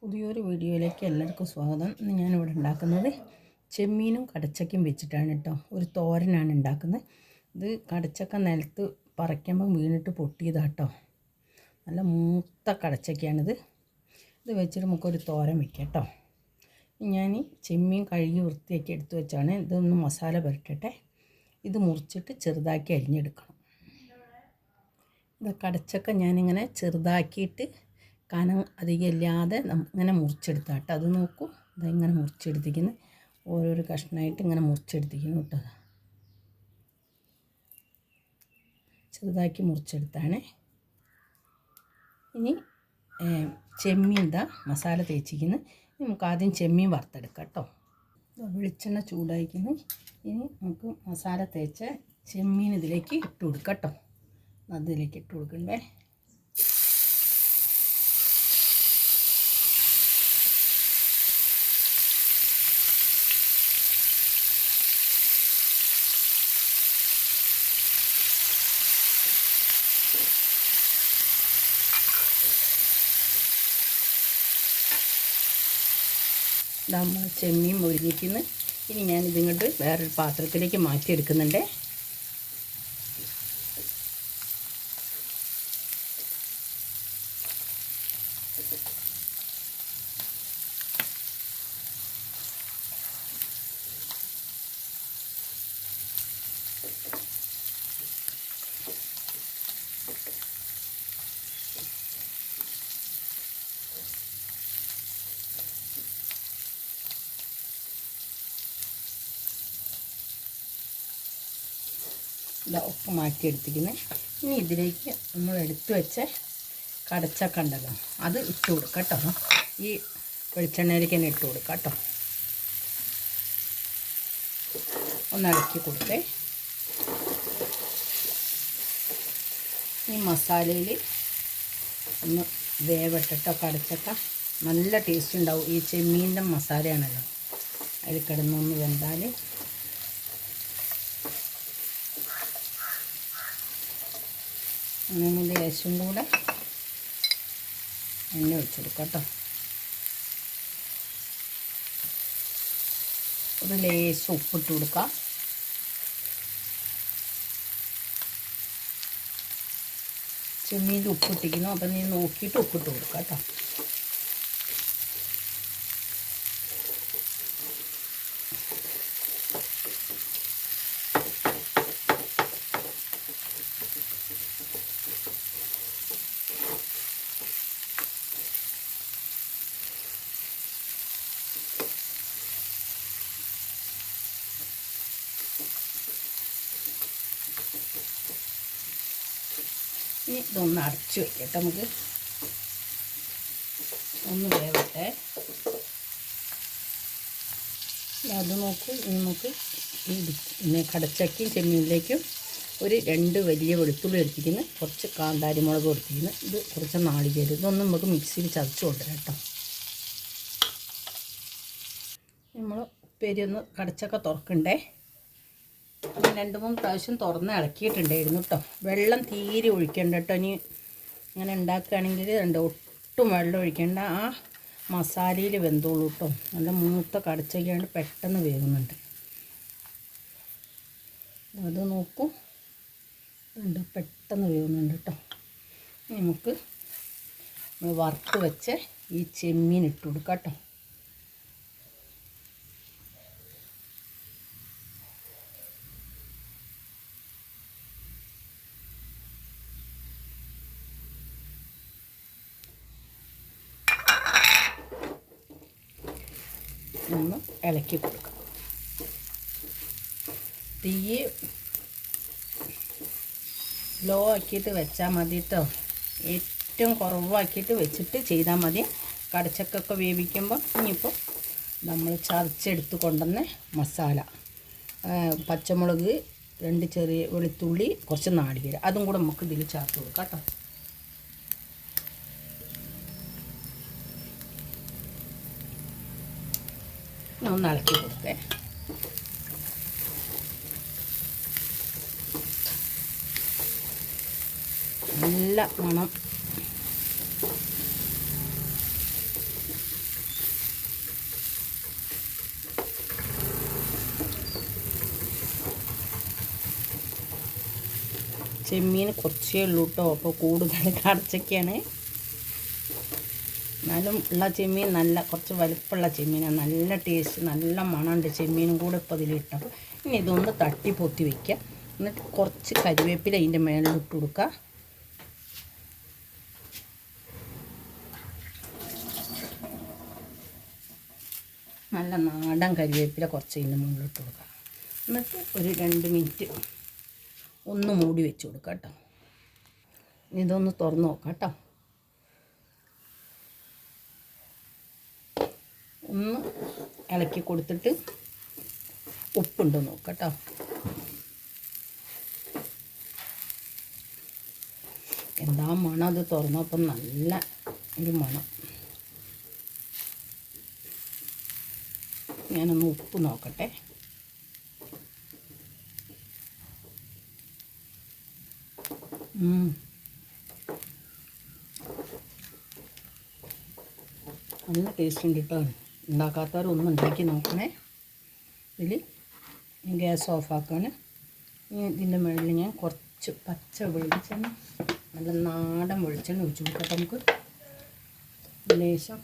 പുതിയൊരു വീഡിയോയിലേക്ക് എല്ലാവർക്കും സ്വാഗതം. ഇന്ന് ഞാനിവിടെ ഉണ്ടാക്കുന്നത് ചെമ്മീനും കടച്ചക്കയും വെച്ചിട്ടാണ് കേട്ടോ. ഒരു തോരനാണ് ഉണ്ടാക്കുന്നത്. ഇത് കടച്ചക്ക നിലത്ത് പറിക്കുമ്പം വീണിട്ട് പൊട്ടിയതാണ് കേട്ടോ. നല്ല മൂത്ത കടച്ചക്കയാണിത്. ഇത് വെച്ചിട്ട് നമുക്കൊരു തോരൻ വയ്ക്കാം കേട്ടോ. ഞാൻ ചെമ്മീൻ കഴുകി വൃത്തിയാക്കി എടുത്ത് വെച്ചാണ്. ഇതൊന്ന് മസാല പുരട്ടട്ടെ. ഇത് മുറിച്ചിട്ട് ചെറുതാക്കി അരിഞ്ഞെടുക്കണം. ഇത് കടച്ചക്ക ഞാനിങ്ങനെ ചെറുതാക്കിയിട്ട് കനം അധികം ഇല്ലാതെ ഇങ്ങനെ മുറിച്ചെടുത്താൽ കേട്ടോ. അത് നോക്കൂ, ഇങ്ങനെ മുറിച്ചെടുത്തിരിക്കുന്നു. ഓരോരോ കഷ്ണമായിട്ട് ഇങ്ങനെ മുറിച്ചെടുത്തിരിക്കുന്നു കേട്ടോ. ചെറുതാക്കി മുറിച്ചെടുത്താണ്. ഇനി ചെമ്മീൻ ഇതാ മസാല തേച്ചിരിക്കുന്നു. നമുക്ക് ആദ്യം ചെമ്മീൻ വറുത്തെടുക്കാം കേട്ടോ. വെളിച്ചെണ്ണ ചൂടായിരിക്കുന്നു. ഇനി നമുക്ക് മസാല തേച്ച ചെമ്മീൻ ഇതിലേക്ക് ഇട്ട് കൊടുക്കാം കേട്ടോ. അതിലേക്ക് ഇട്ട് കൊടുക്കണ്ടേ. നമ്മൾ ചെമ്മീൻ മുരിഞ്ഞിരിക്കുന്നു. ഇനി ഞാനിതിങ്ങോട്ട് വേറൊരു പാത്രത്തിലേക്ക് മാറ്റിയെടുക്കുന്നുണ്ട്. ഉപ്പ് മാറ്റിയെടുത്തിരിക്കുന്നത്. ഇനി ഇതിലേക്ക് നമ്മൾ എടുത്തു വെച്ച കടച്ചക്ക ഉണ്ടല്ലോ, അത് ഇട്ട് കൊടുക്കാം കേട്ടോ. ഈ വെളിച്ചെണ്ണയിലേക്ക് തന്നെ ഇട്ട് കൊടുക്കാം കേട്ടോ. ഒന്ന് ഇളക്കി കൊടുത്തേ. ഈ മസാലയിൽ ഒന്ന് വേവട്ടോ. കടച്ചക്ക നല്ല ടേസ്റ്റ് ഉണ്ടാവും. ഈ ചെമ്മീൻ്റെ മസാലയാണല്ലോ, അതിൽ കിടന്നൊന്ന് വെന്താൽ അങ്ങനെ ലേശം കൂടെ എണ്ണ ഒഴിച്ചെടുക്കാം കേട്ടോ. ഒരു ലേശം ഉപ്പിട്ട് കൊടുക്കാം. ചെമ്മീൻ്റെ ഉപ്പിട്ടിരിക്കുന്നു. അപ്പം നീ നോക്കിയിട്ട് ഉപ്പിട്ട് കൊടുക്കാം കേട്ടോ. ഇനി ഇതൊന്ന് അടച്ചു വയ്ക്കട്ടെ. നമുക്ക് ഒന്ന് വേവട്ടെ. അത് നോക്കൂ. നമുക്ക് ഈ കടച്ചക്കയും ചെമ്മീനിലേക്കും ഒരു 2 വലിയ വെളുത്തുള്ളി എടുത്തിരിക്കുന്നു, കുറച്ച് കാന്താരി മുളക് എടുത്തിരിക്കുന്നു, ഇത് കുറച്ച് നാളികേരം. ഇതൊന്നും നമുക്ക് മിക്സിയിൽ ചതച്ച് കൊണ്ടുവരാം കേട്ടോ. നമ്മൾ ഉപ്പേരി ഒന്ന് കടച്ചക്ക തുറക്കണ്ടേ. 2-3 പ്രാവശ്യം തുറന്ന് ഇളക്കിയിട്ടുണ്ടായിരുന്നു കേട്ടോ. വെള്ളം തീരെ ഒഴിക്കണ്ട കേട്ടോ. ഇനി ഇങ്ങനെ ഉണ്ടാക്കുകയാണെങ്കിൽ ഒട്ടും വെള്ളം ഒഴിക്കേണ്ട. ആ മസാലയിൽ വെന്തോളൂ കേട്ടോ. നല്ല മൂത്ത കടച്ചക്കയാണ്, പെട്ടെന്ന് വേകുന്നുണ്ട്. അത് നോക്കൂ, പെട്ടെന്ന് വേകുന്നുണ്ട് കേട്ടോ. നമുക്ക് വറുത്ത് വെച്ച് ഈ ചെമ്മീൻ ഇട്ട് കൊടുക്കാം കേട്ടോ. ഒന്ന് ഇളക്കി കൊടുക്കുക. തീ ലോ ആക്കിയിട്ട് വെച്ചാൽ മതി കേട്ടോ. ഏറ്റവും കുറവാക്കിയിട്ട് വെച്ചിട്ട് ചെയ്താൽ മതി. കടച്ചക്കൊക്കെ വേവിക്കുമ്പോൾ ഇനിയിപ്പോൾ നമ്മൾ ചതച്ചെടുത്ത് കൊണ്ടുവന്ന മസാല, പച്ചമുളക്, 2 ചെറിയ വെളുത്തുള്ളി, കുറച്ച് നാളികേരം, അതും കൂടെ നമുക്ക് ഇതിൽ ചേർത്ത് കൊടുക്കാം കേട്ടോ. ഒന്ന് ഇളക്കി കൊടുക്കേ. നല്ല മണം ചെമ്മീൻ കുറച്ചേ ഉള്ളൂ കേട്ടോ, അപ്പോൾ കൂടുതൽ കടച്ചക്കയാണ്. എന്നാലും ഉള്ള ചെമ്മീൻ നല്ല കുറച്ച് വലിപ്പമുള്ള ചെമ്മീനാണ്, നല്ല ടേസ്റ്റ്, നല്ല മണമുണ്ട് ചെമ്മീനും കൂടെ ഇപ്പോൾ ഇതിലിട്ടപ്പോൾ. ഇനി ഇതൊന്ന് തട്ടി പൊത്തി വയ്ക്കുക. എന്നിട്ട് കുറച്ച് കരിവേപ്പില അതിൻ്റെ മേളിലിട്ട് കൊടുക്കുക. നല്ല നാടൻ കരിവേപ്പില കുറച്ച് ഇതിൻ്റെ മുകളിലിട്ട് കൊടുക്കുക. എന്നിട്ട് ഒരു 2 മിനിറ്റ് ഒന്ന് മൂടി വെച്ച് കൊടുക്കുക കേട്ടോ. ഇതൊന്ന് തുറന്ന് നോക്കാം കേട്ടോ. ഒന്ന് ഇളക്കി കൊടുത്തിട്ട് ഉപ്പുണ്ടോ നോക്കാം കേട്ടോ. എന്താ മണം, അത് തുറന്നപ്പം നല്ല ഒരു മണം. ഞാനൊന്ന് ഉപ്പ് നോക്കട്ടെ. നല്ല ടേസ്റ്റ് ഉണ്ട് കേട്ടോ. ഉണ്ടാക്കാത്തവരൊന്നും ഉണ്ടാക്കി നോക്കണേ. ഇതിൽ ഗ്യാസ് ഓഫാക്കാണ്. ഇതിൻ്റെ മുകളിൽ ഞാൻ കുറച്ച് പച്ച വെളിച്ചെണ്ണ, നല്ല നാടൻ വെളിച്ചെണ്ണ ഒഴിച്ച് കൊടുക്കട്ടെ നമുക്ക്. ലേശം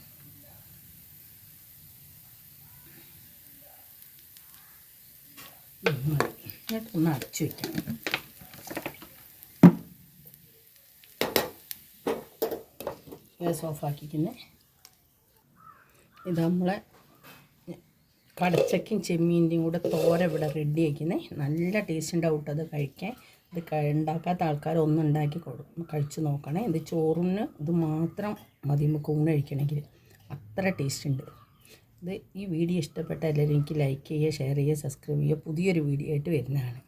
എന്നിട്ടൊന്ന് അടച്ചു വയ്ക്കാം. ഗ്യാസ് ഓഫാക്കിക്കുന്നേ. ഇത് നമ്മളെ കടച്ചക്കയും ചെമ്മീൻ്റെയും കൂടെ തോര ഇവിടെ റെഡി ആക്കുന്നത്. നല്ല ടേസ്റ്റ് ഉണ്ടാവും അത് കഴിക്കാൻ. ഇത് ഉണ്ടാക്കാത്ത ആൾക്കാർ ഒന്ന് ഉണ്ടാക്കി കഴിച്ച് നോക്കണേ. ഇത് ചോറിന് ഇത് മാത്രം മതി നമുക്ക് ഊണ് കഴിക്കണമെങ്കിൽ, അത്ര ടേസ്റ്റ് ഉണ്ട് ഇത്. ഈ വീഡിയോ ഇഷ്ടപ്പെട്ട എല്ലാവരും എനിക്ക് ലൈക്ക് ചെയ്യുക, ഷെയർ ചെയ്യുക, സബ്സ്ക്രൈബ് ചെയ്യുക. പുതിയൊരു വീഡിയോ ആയിട്ട് വരുന്നതാണ്.